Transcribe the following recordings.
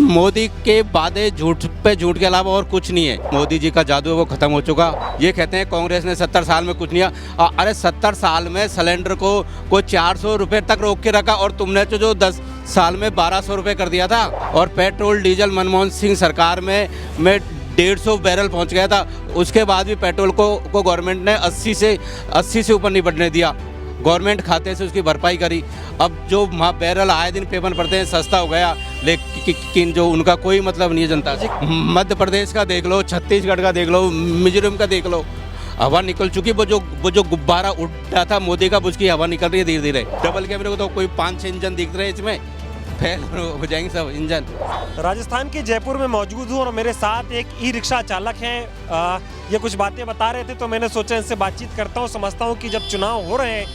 मोदी के वादे झूठ पे झूठ के अलावा और कुछ नहीं है। मोदी जी का जादू है वो खत्म हो चुका। ये कहते हैं कांग्रेस ने 70 साल में कुछ नहीं किया। अरे 70 साल में सिलेंडर को 400 रुपये तक रोक के रखा और तुमने तो जो 10 साल में 1200 रुपये कर दिया था। और पेट्रोल डीजल मनमोहन सिंह सरकार में 150 बैरल पहुंच गया था। उसके बाद भी पेट्रोल को गवर्नमेंट ने 80 से ऊपर नहीं बढ़ने दिया। गवर्नमेंट खाते से उसकी भरपाई करी। अब जो बैरल आए दिन पेपर पड़ते हैं सस्ता हो गया, लेकिन जो उनका कोई मतलब नहीं है जनता से। मध्य प्रदेश का देख लो, छत्तीसगढ़ का देख लो, मिजोरम का देख लो, हवा निकल चुकी। वो जो गुब्बारा उड़ा था मोदी का, उसकी हवा निकल रही है धीरे धीरे। डबल कैमरे को तो कोई 5-6 इंजन दिख रहे हैं, इसमें फेल हो जाएंगे सब इंजन। राजस्थान के जयपुर में मौजूद हूँ और मेरे साथ एक ई रिक्शा चालक हैं। ये कुछ बातें बता रहे थे तो मैंने सोचा इनसे बातचीत करता हूँ। समझता हूँ कि जब चुनाव हो रहे हैं,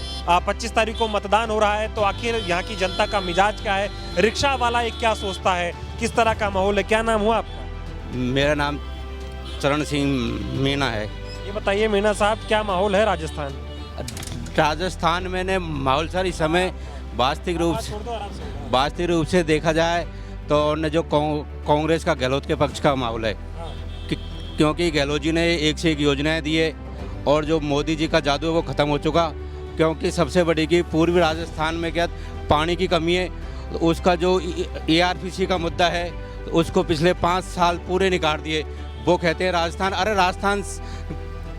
25 तारीख को मतदान हो रहा है, तो आखिर यहाँ की जनता का मिजाज क्या है, रिक्शा वाला एक क्या सोचता है, किस तरह का माहौल है। क्या नाम हुआ आपका? मेरा नाम चरण सिंह मीणा है। ये बताइए मीणा साहब, क्या माहौल है राजस्थान? राजस्थान में ने माहौल सर इस समय वास्तविक रूप से देखा जाए तो ने जो कांग्रेस का गहलोत के पक्ष का माहौल है, क्योंकि गहलोत जी ने एक से एक योजनाएं दी है और जो मोदी जी का जादू है वो ख़त्म हो चुका। क्योंकि सबसे बड़ी की पूर्वी राजस्थान में क्या पानी की कमी है, उसका जो ARPC का मुद्दा है उसको पिछले 5 साल पूरे निकाल दिए। वो कहते हैं राजस्थान, अरे राजस्थान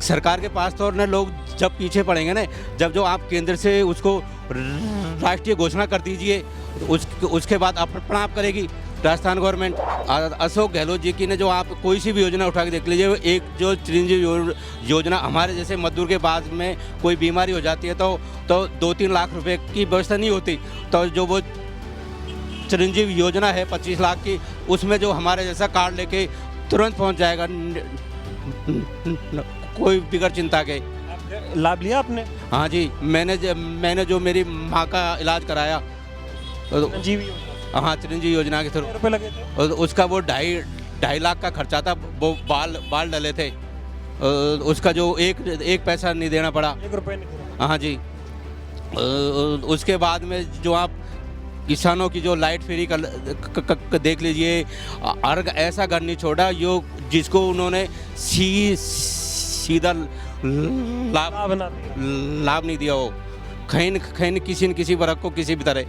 सरकार के पास तो ने लोग जब पीछे पड़ेंगे ना, जब जो आप केंद्र से उसको राष्ट्रीय घोषणा कर दीजिए तो उसके बाद अपना आप करेगी राजस्थान गवर्नमेंट। अशोक गहलोत जी की ने जो आप कोई सी भी योजना उठा के देख लीजिए, एक जो चिरंजीवी योजना हमारे जैसे मजदूर के बाद में कोई बीमारी हो जाती है तो 2-3 लाख रुपए की व्यवस्था नहीं होती, तो जो वो चिरंजीवी योजना है 25 लाख की, उसमें जो हमारे जैसा कार्ड लेके तुरंत पहुंच जाएगा कोई बिगड़ चिंता के। लाभ लिया आपने? हाँ जी, मैंने जो मेरी माँ का इलाज कराया, हाँ चिरंजीवी योजना के थ्रू रुपए लगे थे। उसका वो 2.5 लाख का खर्चा था। वो बाल डले थे, उसका जो एक पैसा नहीं देना पड़ा। 1 रुपए नहीं देना। हाँ जी। उसके बाद में जो आप किसानों की जो लाइट फ्री देख लीजिए, अर्ग ऐसा घर नहीं छोड़ा जिसको उन्होंने सीधा लाभ नहीं दिया हो। कहीं किसी न किसी वर्ग को किसी भी तरह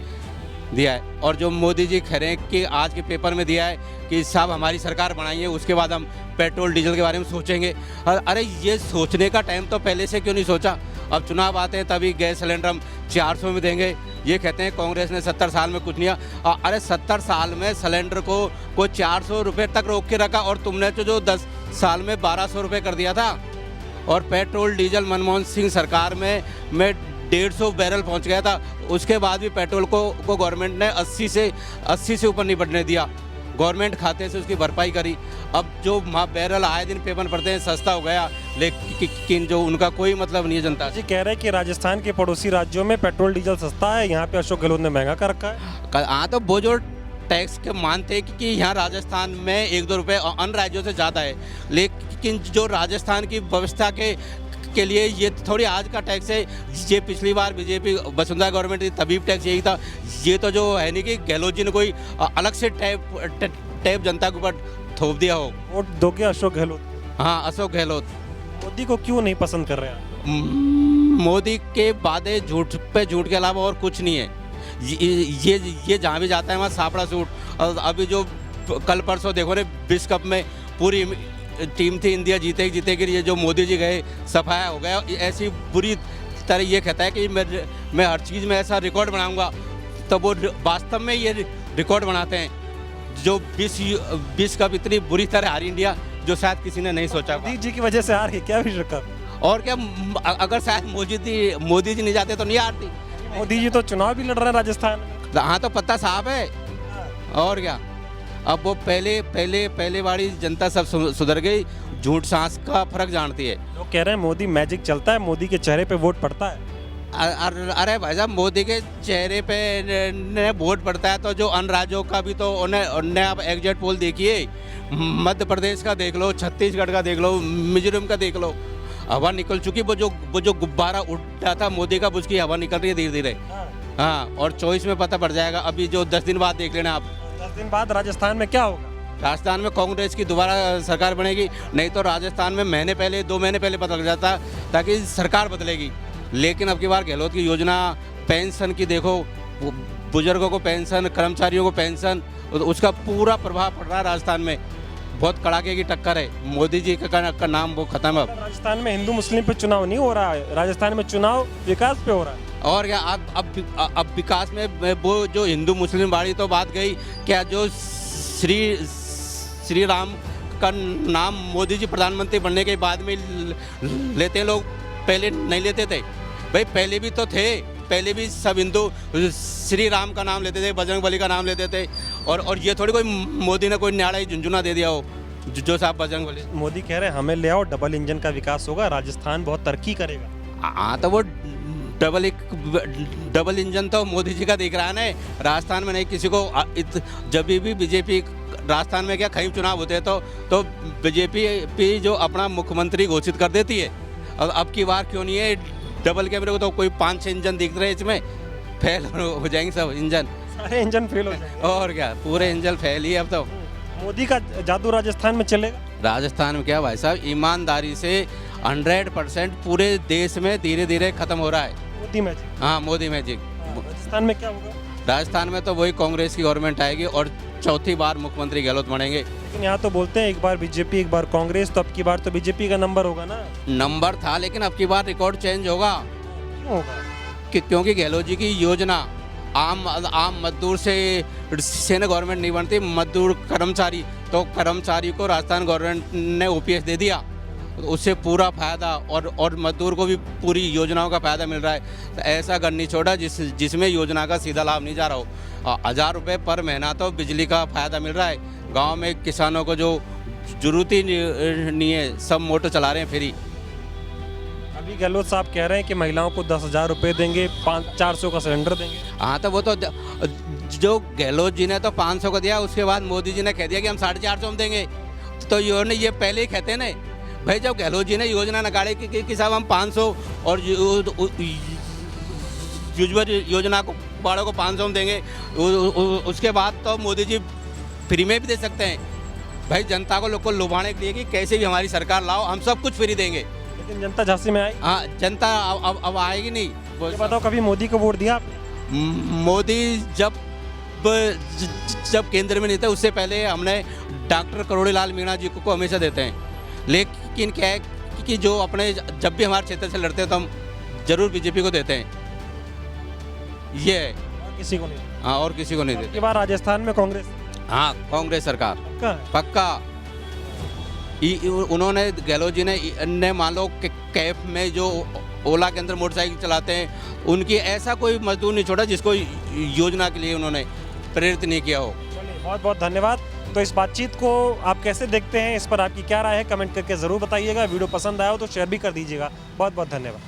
दिया है। और जो मोदी जी कह रहे हैं कि आज के पेपर में दिया है कि साहब हमारी सरकार बनाइए, उसके बाद हम पेट्रोल डीजल के बारे में सोचेंगे। अरे ये सोचने का टाइम तो पहले से क्यों नहीं सोचा? अब चुनाव आते हैं तभी गैस सिलेंडर हम 400 में देंगे। ये कहते हैं कांग्रेस ने 70 साल में कुछ नहीं किया। अरे 70 साल में सिलेंडर को 400 रुपये तक रोक के रखा और तुमने तो जो 10 साल में 1200 रुपये कर दिया था। और पेट्रोल डीजल मनमोहन सिंह सरकार में 150 बैरल पहुंच गया था। उसके बाद भी पेट्रोल को गवर्नमेंट ने 80 से ऊपर नहीं बढ़ने दिया। गवर्नमेंट खाते से उसकी भरपाई करी। अब जो बैरल आए दिन पेपर पड़ते हैं सस्ता हो गया, लेकिन जो उनका कोई मतलब नहीं है जनता से। जी कह रहे हैं कि राजस्थान के पड़ोसी राज्यों में पेट्रोल डीजल सस्ता है, यहाँ पे अशोक गहलोत ने महंगा कर रखा है। हाँ, तो वो जो टैक्स के मानते हैं कि यहाँ राजस्थान में 1-2 रुपये अन्य राज्यों से ज़्यादा है, लेकिन जो राजस्थान की व्यवस्था के लिए ये थोड़ी आज का टैक्स है। ये पिछली बार बीजेपी वसुंधरा गवर्नमेंट थी तभी टैक्स यही था। ये तो जो है नहीं कि गहलोत जी ने कोई अलग से टैप जनता के ऊपर थोप दिया हो। वोट दोगे अशोक गहलोत? हाँ, अशोक गहलोत। मोदी को क्यों नहीं पसंद कर रहे हैं? मोदी के वादे झूठ पे झूठ के अलावा और कुछ नहीं है। ये जहाँ भी जाता है वहाँ सापड़ा सूट। और अभी जो कल परसों देखो रे विश्व कप में पूरी टीम थी इंडिया जीतेगी, ये जो मोदी जी गए सफाया हो गया। ऐसी बुरी तरह ये कहता है कि मैं हर चीज़ में ऐसा रिकॉर्ड बनाऊंगा, तो वो वास्तव में ये रिकॉर्ड बनाते हैं। जो विश्व कप इतनी बुरी तरह हारी इंडिया, जो शायद किसी ने नहीं सोचा। मोदी जी की वजह से हार गई क्या विश्व कप? और क्या, अगर शायद मोदी जी नहीं जाते तो नहीं हारती। मोदी जी तो चुनाव भी लड़ रहे हैं राजस्थान में। हाँ, तो पता साहब है। और क्या, अब वो पहले वाली जनता सब सुधर गई, झूठ सांस का फर्क जानती है। लोग कह रहे हैं मोदी मैजिक चलता है, मोदी के चेहरे पे वोट पड़ता है। अरे भाई साहब, मोदी के चेहरे पे वोट पड़ता है तो जो अन्य राज्यों का भी तो उन्हें आप एग्जिट पोल देखिए। मध्य प्रदेश का देख लो, छत्तीसगढ़ का देख लो, मिजोरम का देख लो, हवा निकल चुकी। वो जो गुब्बारा उड़ा था मोदी का, उसकी हवा निकल रही है धीरे धीरे। हाँ, और 24 में पता पड़ जाएगा। अभी जो 10 दिन बाद देख लेना आप। दिन बाद राजस्थान में क्या होगा? राजस्थान में कांग्रेस की दोबारा सरकार बनेगी, नहीं तो राजस्थान में महीने पहले 2 महीने पहले पता लग जाता ताकि सरकार बदलेगी। लेकिन अब की बार गहलोत की योजना, पेंशन की देखो, बुजुर्गों को पेंशन, कर्मचारियों को पेंशन, उसका पूरा प्रभाव पड़ रहा है राजस्थान में। बहुत कड़ाके की टक्कर है। मोदी जी का नाम वो खत्म है। राजस्थान में हिंदू मुस्लिम पे चुनाव नहीं हो रहा है, राजस्थान में चुनाव विकास पे हो रहा है। और क्या अब विकास में वो जो हिंदू मुस्लिम वाली तो बात गई, क्या जो श्री राम का नाम मोदी जी प्रधानमंत्री बनने के बाद में लेते हैं लोग, पहले नहीं लेते थे भाई। पहले भी तो थे, पहले भी सब हिंदू श्री राम का नाम लेते थे, बजरंगबली का नाम लेते थे। और ये थोड़ी कोई मोदी ने कोई न्याड़ा ही झुंझुना दे दिया हो जो साहब बजरंगबली। मोदी कह रहे हैं हमें ले आओ, डबल इंजन का विकास होगा, राजस्थान बहुत तरक्की करेगा। हाँ तो वो डबल इंजन तो मोदी जी का दिख रहा है ना राजस्थान में। नहीं किसी को जब भी बीजेपी राजस्थान में क्या खरीफ चुनाव होते हैं तो बीजेपी जो अपना मुख्यमंत्री घोषित कर देती है। अब की बार क्यों नहीं है डबल कैमरे को? तो कोई 5-6 इंजन दिख रहे हैं, इसमें फेल हो जाएंगे सब इंजन, सारे इंजन फेल हो जाएंगे। और क्या, पूरे इंजन फेल ही है अब तो। मोदी का जादू राजस्थान में चलेगा? राजस्थान में क्या भाई साहब, ईमानदारी से 100% पूरे देश में धीरे धीरे खत्म हो रहा है मोदी मैजिक। हाँ, मोदी मैजिक। राजस्थान में क्या होगा? राजस्थान में तो वही कांग्रेस की गवर्नमेंट आएगी और चौथी बार मुख्यमंत्री गहलोत बनेंगे। लेकिन यहाँ तो बोलते हैं एक बार बीजेपी एक बार कांग्रेस, तो अब की बार तो बीजेपी का नंबर होगा ना? नंबर था, लेकिन अब की बार रिकॉर्ड चेंज होगा। क्यों होगा? क्योंकि गहलोत जी की योजना आम मजदूर से ना गवर्नमेंट नहीं बनती, मजदूर कर्मचारी, तो कर्मचारी को राजस्थान गवर्नमेंट ने ओपीएस दे दिया, उससे पूरा फायदा और मजदूर को भी पूरी योजनाओं का फायदा मिल रहा है। तो ऐसा घर नहीं छोड़ा जिसमें योजना का सीधा लाभ नहीं जा रहा हो। 1000 रुपये पर महीना तो बिजली का फायदा मिल रहा है। गांव में किसानों को जो जरूरत ही नहीं है, सब मोटर चला रहे हैं फ्री। अभी गहलोत साहब कह रहे हैं कि महिलाओं को 10,000 रुपये देंगे, 400 का सिलेंडर देंगे। हाँ तो वो तो जो गहलोत जी ने तो 500 का दिया, उसके बाद मोदी जी ने कह दिया कि हम 450 में देंगे। तो ये पहले ही कहते ना भाई, जब गहलोत जी ने योजना निकाली कि साहब हम 500 और यूजुअल योजना को वालों को 500 में देंगे, उसके बाद तो मोदी जी फ्री में भी दे सकते हैं भाई। जनता को लोग को लुभाने के लिए कि कैसे भी हमारी सरकार लाओ, हम सब कुछ फ्री देंगे। लेकिन जनता झांसी में आई? हाँ, जनता अब आएगी नहीं। ये बताओ, कभी मोदी को वोट दिया आपने? मोदी जब केंद्र में नहीं थे, उससे पहले हमने डॉक्टर करोड़ीलाल मीणा जी को हमेशा देते हैं। लेकिन क्या है कि जो अपने जब भी हमारे क्षेत्र से लड़ते हैं तो हम जरूर बीजेपी को देते हैं। ये है, और किसी को नहीं? हाँ, और किसी को नहीं देते। इस बार राजस्थान में कांग्रेस? हाँ, कांग्रेस सरकार पक्का? उन्होंने गहलोत जी ने मान लो कैफ में जो ओला के अंदर मोटरसाइकिल चलाते हैं, उनकी ऐसा कोई मजदूर नहीं छोड़ा जिसको योजना के लिए उन्होंने प्रेरित नहीं किया हो। चलिए, बहुत बहुत धन्यवाद। तो इस बातचीत को आप कैसे देखते हैं, इस पर आपकी क्या राय है, कमेंट करके ज़रूर बताइएगा। वीडियो पसंद आया हो तो शेयर भी कर दीजिएगा। बहुत बहुत धन्यवाद।